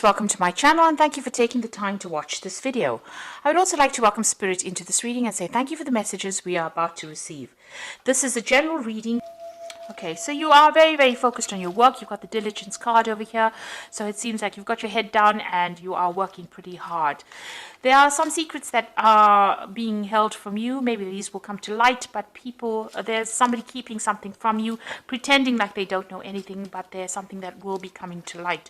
Welcome to my channel and thank you for taking the time to watch this video. I would also like to welcome Spirit into this reading and say thank you for the messages we are about to receive. This is a general reading. Okay, so you are very focused on your work. You've got the diligence card over here. So it seems like you've got your head down and you are working pretty hard. There are some secrets that are being held from you. Maybe these will come to light, but there's somebody keeping something from you, pretending like they don't know anything, but there's something that will be coming to light.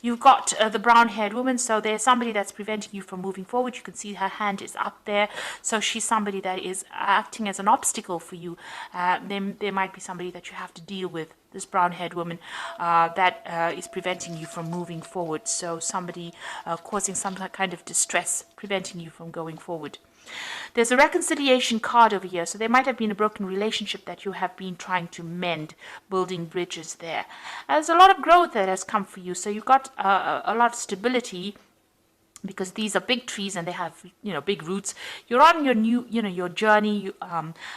You've got the brown-haired woman, so there's somebody that's preventing you from moving forward. You can see her hand is up there. So she's somebody that is acting as an obstacle for you. There might be somebody that you have to deal with, this brown-haired woman that is preventing you from moving forward. So somebody causing some kind of distress, preventing you from going forward. There's a reconciliation card over here. So there might have been a broken relationship that you have been trying to mend, building bridges there. There's a lot of growth that has come for you. So you've got a lot of stability, because these are big trees and they have, big roots. You're on your new, your journey,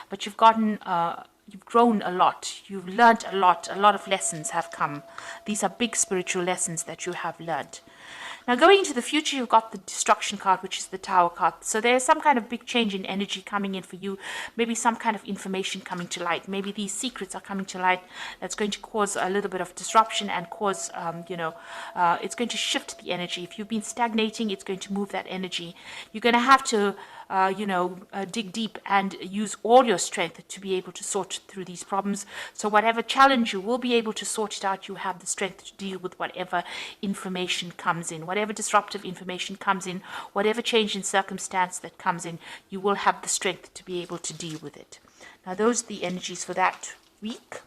but you've grown a lot. You've learned a lot. A lot of lessons have come. These are big spiritual lessons that you have learned. Now, going into the future, you've got the destruction card, which is the Tower card. So there's some kind of big change in energy coming in for you. Maybe some kind of information coming to light. Maybe these secrets are coming to light. That's going to cause a little bit of disruption and cause, it's going to shift the energy. If you've been stagnating, it's going to move that energy. You're going to have to dig deep and use all your strength to be able to sort through these problems. So whatever challenge, you will be able to sort it out. You have the strength to deal with whatever information comes in, whatever disruptive information comes in, whatever change in circumstance that comes in, you will have the strength to be able to deal with it. Now, those are the energies for that week.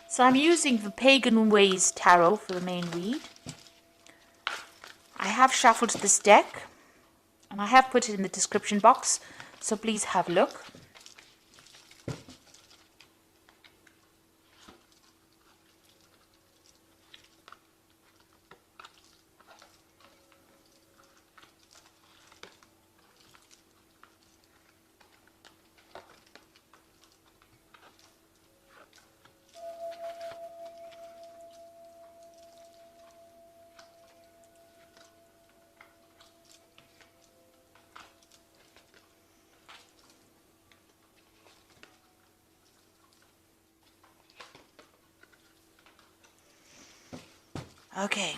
So I'm using the Pagan Ways Tarot for the main read. I have shuffled this deck and I have put it in the description box, so please have a look. Okay,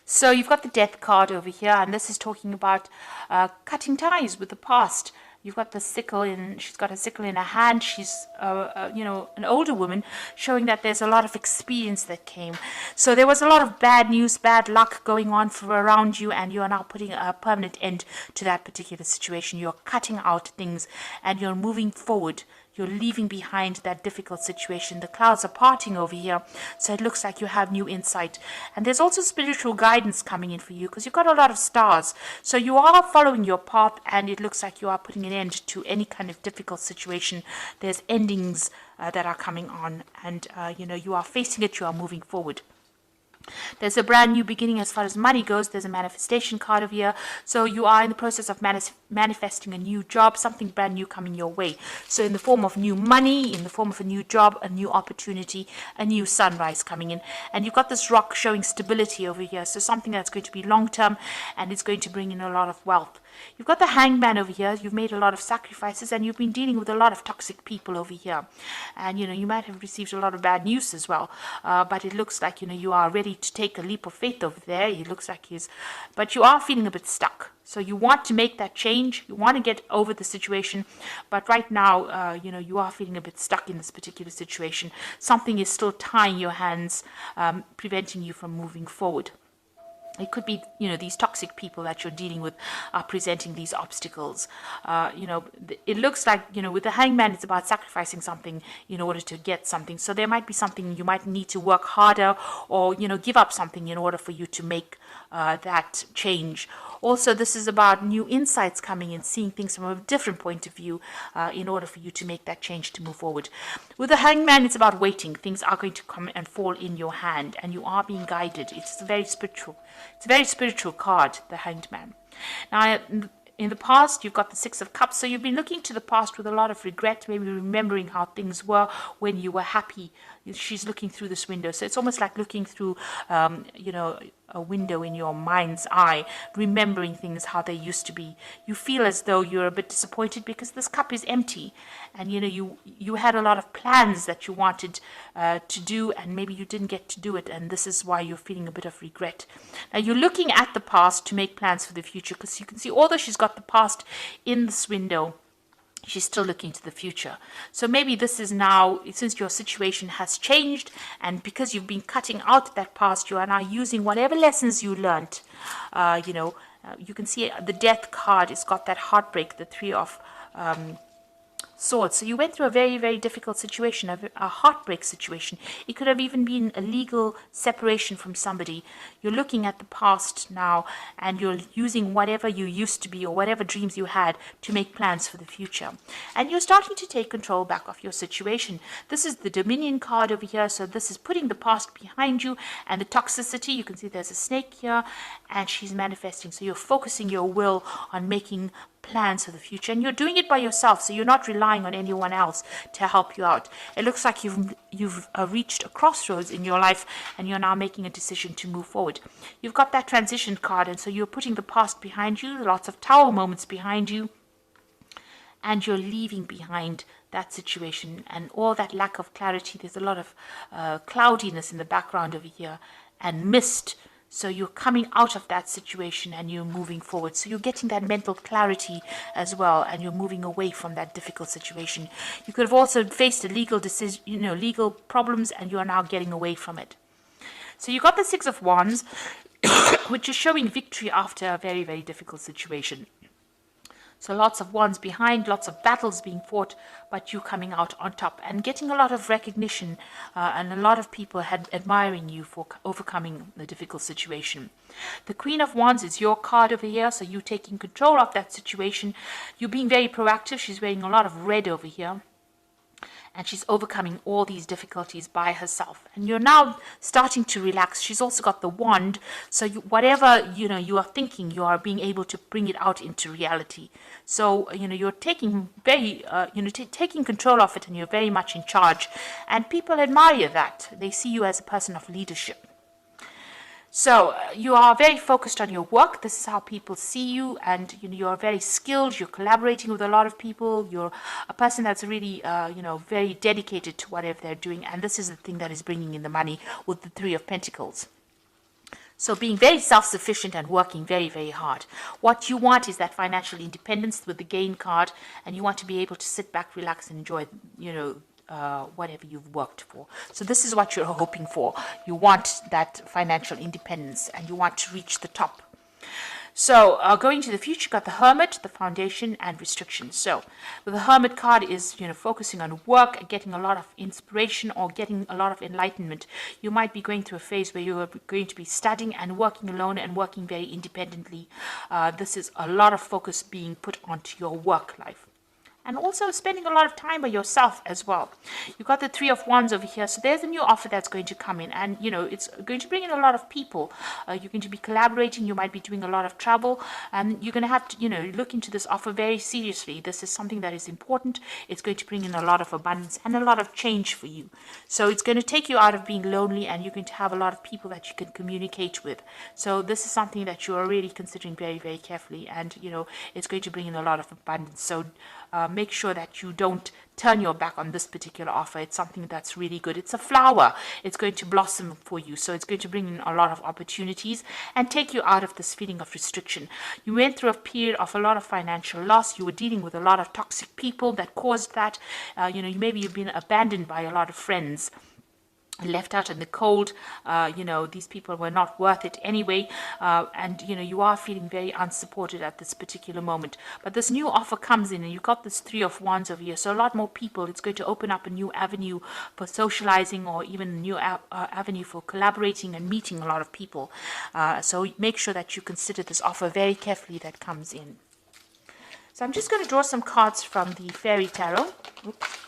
so you've got the Death card over here, and this is talking about cutting ties with the past. You've got the sickle she's got a sickle in her hand. She's, an older woman, showing that there's a lot of experience that came. So there was a lot of bad news, bad luck going on around you, and you are now putting a permanent end to that particular situation. You're cutting out things and you're moving forward. You're leaving behind that difficult situation. The clouds are parting over here, so it looks like you have new insight. And there's also spiritual guidance coming in for you, because you've got a lot of stars. So you are following your path, and it looks like you are putting an end to any kind of difficult situation. There's endings that are coming on, and you are facing it. You are moving forward. There's a brand new beginning as far as money goes. There's a manifestation card over here. So you are in the process of manifesting a new job, something brand new coming your way. So in the form of new money, in the form of a new job, a new opportunity, a new sunrise coming in. And you've got this rock showing stability over here. So something that's going to be long-term, and it's going to bring in a lot of wealth. You've got the Hangman over here. You've made a lot of sacrifices, and you've been dealing with a lot of toxic people over here. And, you might have received a lot of bad news as well. But it looks like, you are ready to take a leap of faith over there. It looks like but you are feeling a bit stuck. So you want to make that change. You want to get over the situation. But right now, you are feeling a bit stuck in this particular situation. Something is still tying your hands, preventing you from moving forward. It could be, these toxic people that you're dealing with are presenting these obstacles. It looks like, with the Hangman, it's about sacrificing something in order to get something. So there might be something you might need to work harder, or, give up something in order for you to make that change. Also, this is about new insights coming in, seeing things from a different point of view in order for you to make that change to move forward. With the Hangman, it's about waiting. Things are going to come and fall in your hand, and you are being guided. It's a very spiritual card, the Hanged Man. Now, in the past, you've got the Six of Cups. So you've been looking to the past with a lot of regret, maybe remembering how things were when you were happy. She's looking through this window. So it's almost like looking through, a window in your mind's eye, remembering things how they used to be. You feel as though you're a bit disappointed because this cup is empty, and you had a lot of plans that you wanted to do, and maybe you didn't get to do it, and this is why you're feeling a bit of regret. Now you're looking at the past to make plans for the future, because you can see, although she's got the past in this window, she's still looking to the future. So maybe this is now, since your situation has changed, and because you've been cutting out that past, you are now using whatever lessons you learned. You can see the Death card. It's got that heartbreak, the Three of Swords. So you went through a very, very difficult situation, a heartbreak situation. It could have even been a legal separation from somebody. You're looking at the past now, and you're using whatever you used to be or whatever dreams you had to make plans for the future. And you're starting to take control back of your situation. This is the Dominion card over here. So this is putting the past behind you and the toxicity. You can see there's a snake here, and she's manifesting. So you're focusing your will on making plans for the future, and you're doing it by yourself, so you're not relying on anyone else to help you out. It looks like you've reached a crossroads in your life, and you're now making a decision to move forward. You've got that transition card, and so you're putting the past behind you, lots of Tower moments behind you, and you're leaving behind that situation and all that lack of clarity. There's a lot of cloudiness in the background over here and mist. So you're coming out of that situation and you're moving forward. So you're getting that mental clarity as well, and you're moving away from that difficult situation. You could have also faced a legal decision, legal problems, and you are now getting away from it. So you got the Six of Wands, which is showing victory after a very, very difficult situation. So lots of wands behind, lots of battles being fought, but you coming out on top and getting a lot of recognition, and a lot of people admiring you for overcoming the difficult situation. The Queen of Wands is your card over here, so you taking control of that situation. You're being very proactive. She's wearing a lot of red over here, and she's overcoming all these difficulties by herself. And you're now starting to relax. She's also got the wand, so whatever you are thinking, you are being able to bring it out into reality. So you're taking taking control of it, and you're very much in charge. And people admire that. They see you as a person of leadership. So you are very focused on your work. This is how people see you, and you're very skilled. You're collaborating with a lot of people. You're a person that's really very dedicated to whatever they're doing, and this is the thing that is bringing in the money with the Three of Pentacles. So being very self-sufficient and working very, very hard. What you want is that financial independence with the Gain card, and you want to be able to sit back, relax, and enjoy whatever you've worked for. So this is what you're hoping for. You want that financial independence, and you want to reach the top. So going to the future, got the Hermit, the Foundation, and Restrictions. So the Hermit card is focusing on work, getting a lot of inspiration, or getting a lot of enlightenment. You might be going through a phase where you are going to be studying and working alone and working very independently. This is a lot of focus being put onto your work life. And also spending a lot of time by yourself as well. You've got the Three of Wands over here. So there's a new offer that's going to come in. And, it's going to bring in a lot of people. You're going to be collaborating. You might be doing a lot of travel. And you're going to have to, look into this offer very seriously. This is something that is important. It's going to bring in a lot of abundance and a lot of change for you. So it's going to take you out of being lonely, and you're going to have a lot of people that you can communicate with. So this is something that you are really considering very, very carefully. And, it's going to bring in a lot of abundance. So make sure that you don't turn your back on this particular offer. It's something that's really good. It's a flower. It's going to blossom for you. So it's going to bring in a lot of opportunities and take you out of this feeling of restriction. You went through a period of a lot of financial loss. You were dealing with a lot of toxic people that caused that. Maybe you've been abandoned by a lot of friends, left out in the cold. These people were not worth it anyway, and you are feeling very unsupported at this particular moment. But this new offer comes in, and you've got this Three of Wands over here, so a lot more people. It's going to open up a new avenue for socializing, or even a new avenue for collaborating and meeting a lot of people. So make sure that you consider this offer very carefully that comes in. So I'm just going to draw some cards from the Fairy Tarot. Oops.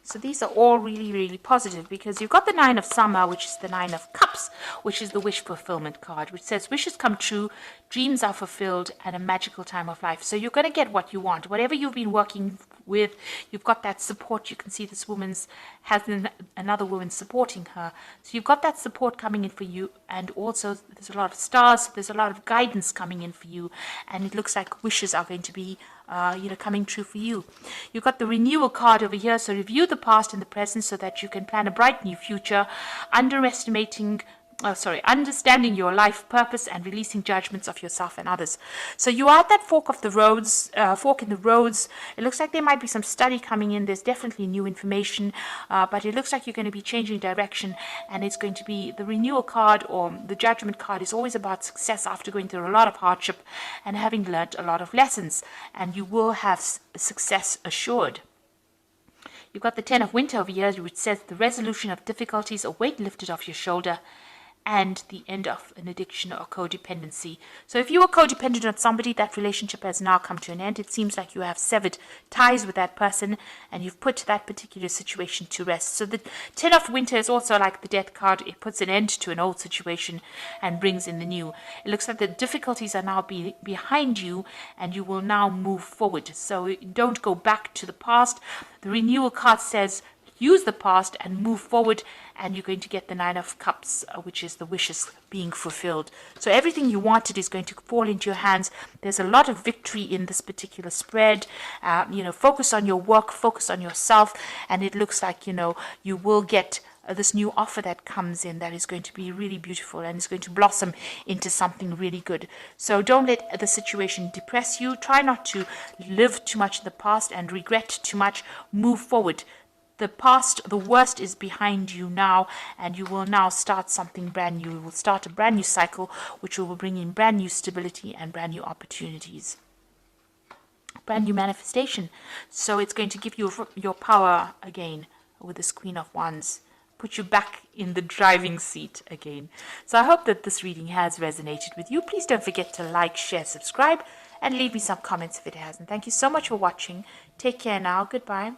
So these are all really, really positive, because you've got the Nine of Summer, which is the Nine of Cups. Cups, which is the wish fulfillment card, which says wishes come true, dreams are fulfilled, and a magical time of life. So you're going to get what you want. Whatever you've been working with, you've got that support. You can see this woman's has another woman supporting her. So you've got that support coming in for you, and also there's a lot of stars, so there's a lot of guidance coming in for you, and it looks like wishes are going to be coming true for you. You've got the renewal card over here, so review the past and the present so that you can plan a bright new future, understanding your life purpose and releasing judgments of yourself and others. So you are at that fork in the roads. It looks like there might be some study coming in. There's definitely new information, but it looks like you're going to be changing direction, and it's going to be the renewal card, or the judgment card is always about success after going through a lot of hardship and having learned a lot of lessons, and you will have success assured. You've got the 10 of Winter over here, which says the resolution of difficulties, a weight lifted off your shoulder, and the end of an addiction or codependency. So if you were codependent on somebody, that relationship has now come to an end. It seems like you have severed ties with that person, and you've put that particular situation to rest. So the 10 of Winter is also like the Death card. It puts an end to an old situation and brings in the new. It looks like the difficulties are now behind you, and you will now move forward. So don't go back to the past. The renewal card says use the past and move forward, and you're going to get the 9 of Cups, which is the wishes being fulfilled. So everything you wanted is going to fall into your hands. There's a lot of victory in this particular spread. Focus on your work, focus on yourself, and it looks like, you will get this new offer that comes in that is going to be really beautiful, and it's going to blossom into something really good. So don't let the situation depress you. Try not to live too much in the past and regret too much. Move forward. The past, the worst is behind you now, and you will now start something brand new. You will start a brand new cycle, which will bring in brand new stability and brand new opportunities. Brand new manifestation. So it's going to give you your power again with this Queen of Wands. Put you back in the driving seat again. So I hope that this reading has resonated with you. Please don't forget to like, share, subscribe, and leave me some comments if it hasn't. Thank you so much for watching. Take care now. Goodbye.